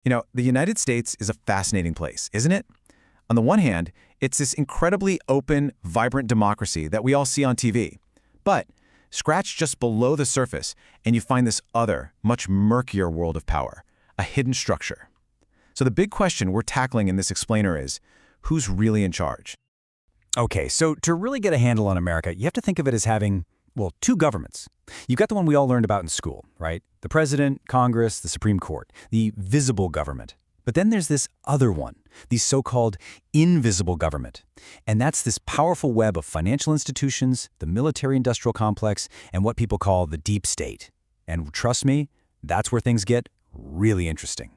The United States is a fascinating place, isn't it? On the one hand, it's this incredibly open, vibrant democracy that we all see on TV. But scratch just below the surface, and you find this other, much murkier world of power, a hidden structure. So the big question we're tackling in this explainer is, who's really in charge? Okay, so to really get a handle on America, you have to think of it as having, well, two governments. You've got the one we all learned about in school, right? The president, Congress, the Supreme Court, the visible government. But then there's this other one, the so-called invisible government. And that's this powerful web of financial institutions, the military-industrial complex, and what people call the deep state. And trust me, that's where things get really interesting.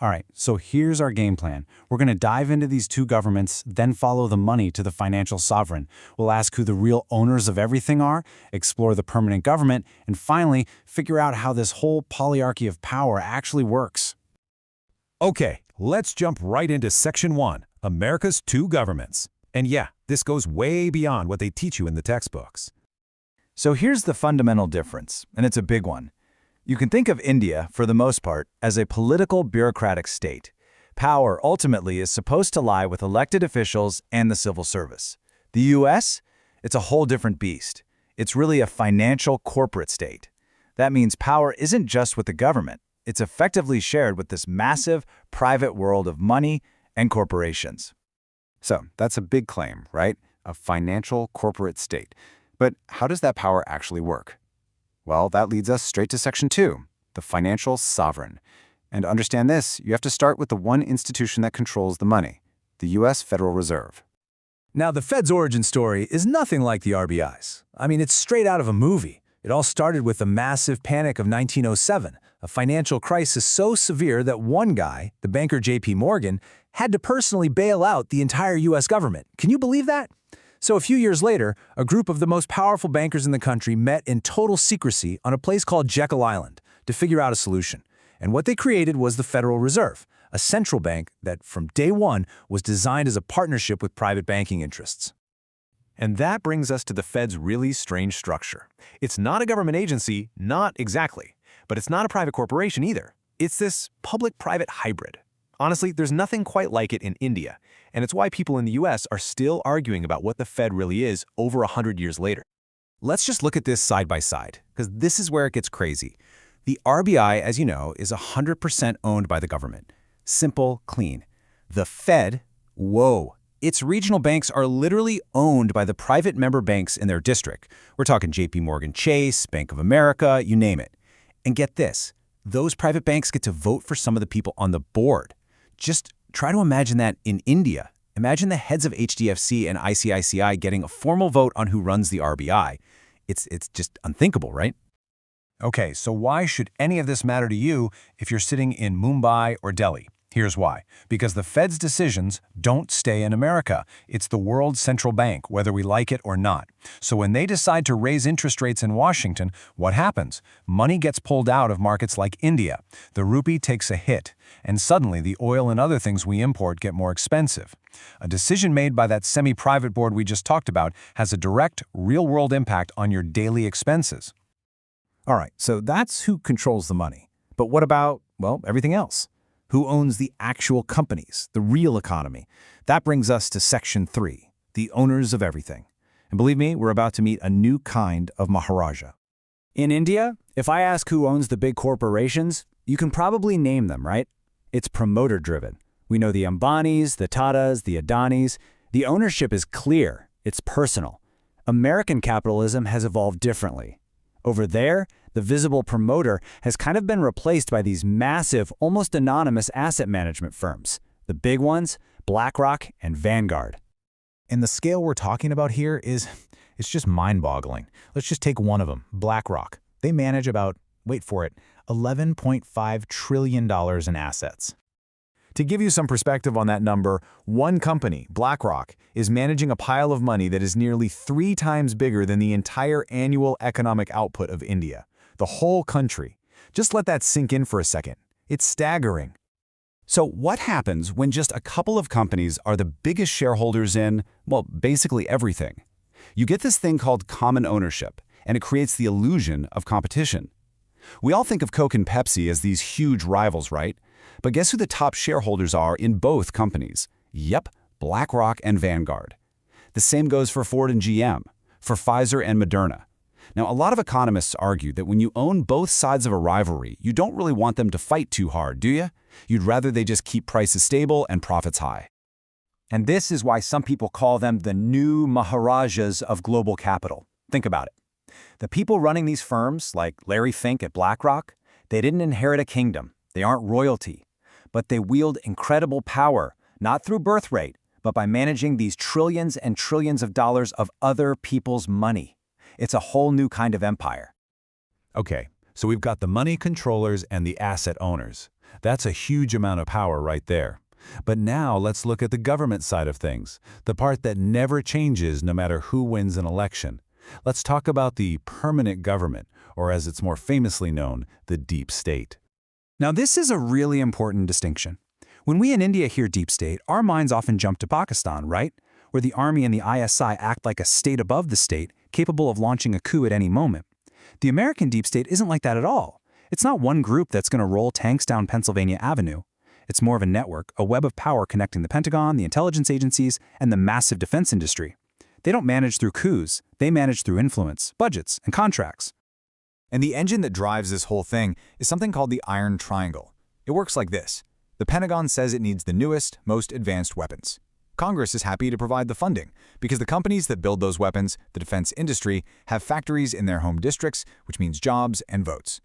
All right, so here's our game plan. We're going to dive into these two governments, then follow the money to the financial sovereign. We'll ask who the real owners of everything are, explore the permanent government, and finally, figure out how this whole polyarchy of power actually works. Okay, let's jump right into Section 1, America's Two Governments. And yeah, this goes way beyond what they teach you in the textbooks. So here's the fundamental difference, and it's a big one. You can think of India, for the most part, as a political bureaucratic state. Power ultimately is supposed to lie with elected officials and the civil service. The U.S.? It's a whole different beast. It's really a financial corporate state. That means power isn't just with the government. It's effectively shared with this massive private world of money and corporations. So that's a big claim, right? A financial corporate state. But how does that power actually work? Well, that leads us straight to Section 2, the financial sovereign. And to understand this, you have to start with the one institution that controls the money, the U.S. Federal Reserve. Now, the Fed's origin story is nothing like the RBI's. I mean, it's straight out of a movie. It all started with the massive panic of 1907, a financial crisis so severe that one guy, the banker J.P. Morgan, had to personally bail out the entire U.S. government. Can you believe that? So a few years later, a group of the most powerful bankers in the country met in total secrecy on a place called Jekyll Island to figure out a solution. And what they created was the Federal Reserve, a central bank that from day one was designed as a partnership with private banking interests. And that brings us to the Fed's really strange structure. It's not a government agency, not exactly, but it's not a private corporation either. It's this public-private hybrid. Honestly, there's nothing quite like it in India, and it's why people in the US are still arguing about what the Fed really is over 100 years later. Let's just look at this side by side, because this is where it gets crazy. The RBI, as you know, is 100% owned by the government. Simple, clean. The Fed, whoa, its regional banks are literally owned by the private member banks in their district. We're talking JP Morgan Chase, Bank of America, you name it. And get this, those private banks get to vote for some of the people on the board. Just try to imagine that in India. Imagine the heads of HDFC and ICICI getting a formal vote on who runs the RBI. It's just unthinkable, right? Okay, so why should any of this matter to you if you're sitting in Mumbai or Delhi? Here's why. Because the Fed's decisions don't stay in America. It's the world's central bank, whether we like it or not. So when they decide to raise interest rates in Washington, what happens? Money gets pulled out of markets like India. The rupee takes a hit, and suddenly the oil and other things we import get more expensive. A decision made by that semi-private board we just talked about has a direct, real-world impact on your daily expenses. All right, so that's who controls the money. But what about, well, everything else? Who owns the actual companies, the real economy? That brings us to Section 3, the owners of everything. And believe me, we're about to meet a new kind of Maharaja. In India, if I ask who owns the big corporations, you can probably name them, right? It's promoter-driven. We know the Ambanis, the Tatas, the Adanis. The ownership is clear. It's personal. American capitalism has evolved differently. Over there, the visible promoter has kind of been replaced by these massive, almost anonymous asset management firms. The big ones, BlackRock and Vanguard. And the scale we're talking about here it's just mind-boggling. Let's just take one of them, BlackRock. They manage about, wait for it, $11.5 trillion in assets. To give you some perspective on that number, one company, BlackRock, is managing a pile of money that is nearly 3 times bigger than the entire annual economic output of India. The whole country. Just let that sink in for a second. It's staggering. So what happens when just a couple of companies are the biggest shareholders in, well, basically everything? You get this thing called common ownership, and it creates the illusion of competition. We all think of Coke and Pepsi as these huge rivals, right? But guess who the top shareholders are in both companies? Yep, BlackRock and Vanguard. The same goes for Ford and GM, for Pfizer and Moderna. Now, a lot of economists argue that when you own both sides of a rivalry, you don't really want them to fight too hard, do you? You'd rather they just keep prices stable and profits high. And this is why some people call them the new Maharajas of global capital. Think about it. The people running these firms, like Larry Fink at BlackRock, they didn't inherit a kingdom. They aren't royalty. But they wield incredible power, not through birth rate, but by managing these trillions and trillions of dollars of other people's money. It's a whole new kind of empire. Okay, so we've got the money controllers and the asset owners. That's a huge amount of power right there. But now let's look at the government side of things, the part that never changes no matter who wins an election. Let's talk about the permanent government, or as it's more famously known, the deep state. Now, this is a really important distinction. When we in India hear deep state, our minds often jump to Pakistan, right? Where the army and the ISI act like a state above the state, capable of launching a coup at any moment. The American deep state isn't like that at all. It's not one group that's going to roll tanks down Pennsylvania Avenue. It's more of a network, a web of power connecting the Pentagon, the intelligence agencies, and the massive defense industry. They don't manage through coups, they manage through influence, budgets, and contracts. And the engine that drives this whole thing is something called the Iron Triangle. It works like this. The Pentagon says it needs the newest, most advanced weapons. Congress is happy to provide the funding because the companies that build those weapons, the defense industry, have factories in their home districts, which means jobs and votes.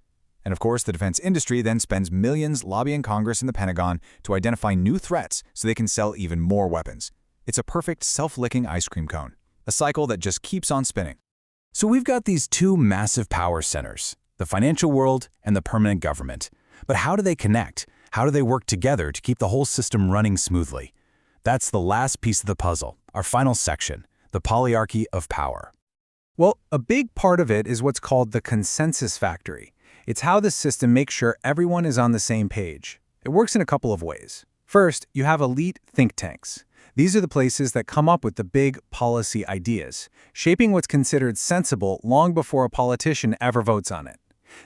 And of course, the defense industry then spends millions lobbying Congress and the Pentagon to identify new threats so they can sell even more weapons. It's a perfect self-licking ice cream cone, a cycle that just keeps on spinning. So we've got these two massive power centers, the financial world and the permanent government. But how do they connect? How do they work together to keep the whole system running smoothly? That's the last piece of the puzzle, our final section, the polyarchy of power. Well, a big part of it is what's called the consensus factory. It's how the system makes sure everyone is on the same page. It works in a couple of ways. First, you have elite think tanks. These are the places that come up with the big policy ideas, shaping what's considered sensible long before a politician ever votes on it.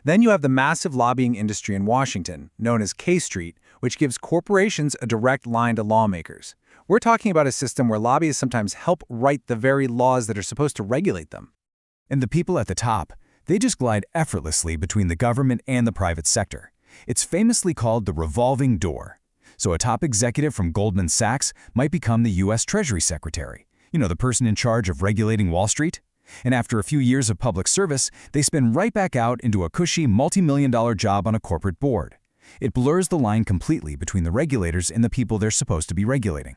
Then you have the massive lobbying industry in Washington, known as K Street, which gives corporations a direct line to lawmakers. We're talking about a system where lobbyists sometimes help write the very laws that are supposed to regulate them. And the people at the top, they just glide effortlessly between the government and the private sector. It's famously called the revolving door. So a top executive from Goldman Sachs might become the U.S. Treasury Secretary, the person in charge of regulating Wall Street. And after a few years of public service, they spin right back out into a cushy multi-million-dollar job on a corporate board. It blurs the line completely between the regulators and the people they're supposed to be regulating.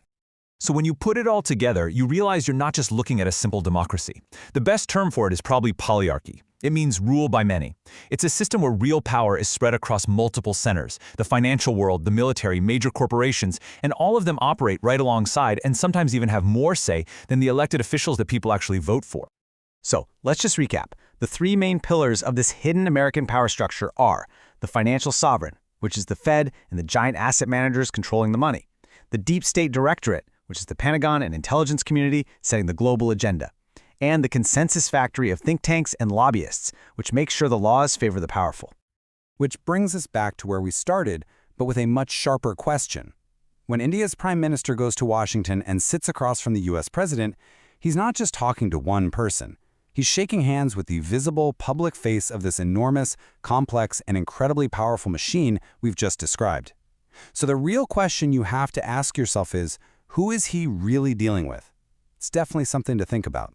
So when you put it all together, you realize you're not just looking at a simple democracy. The best term for it is probably polyarchy. It means rule by many. It's a system where real power is spread across multiple centers, the financial world, the military, major corporations, and all of them operate right alongside and sometimes even have more say than the elected officials that people actually vote for. So, let's just recap. The three main pillars of this hidden American power structure are the financial sovereign, which is the Fed and the giant asset managers controlling the money, the deep state directorate, which is the Pentagon and intelligence community setting the global agenda, and the consensus factory of think tanks and lobbyists, which makes sure the laws favor the powerful. Which brings us back to where we started, but with a much sharper question. When India's prime minister goes to Washington and sits across from the U.S. president, he's not just talking to one person. He's shaking hands with the visible public face of this enormous, complex, and incredibly powerful machine we've just described. So the real question you have to ask yourself is, who is he really dealing with? It's definitely something to think about.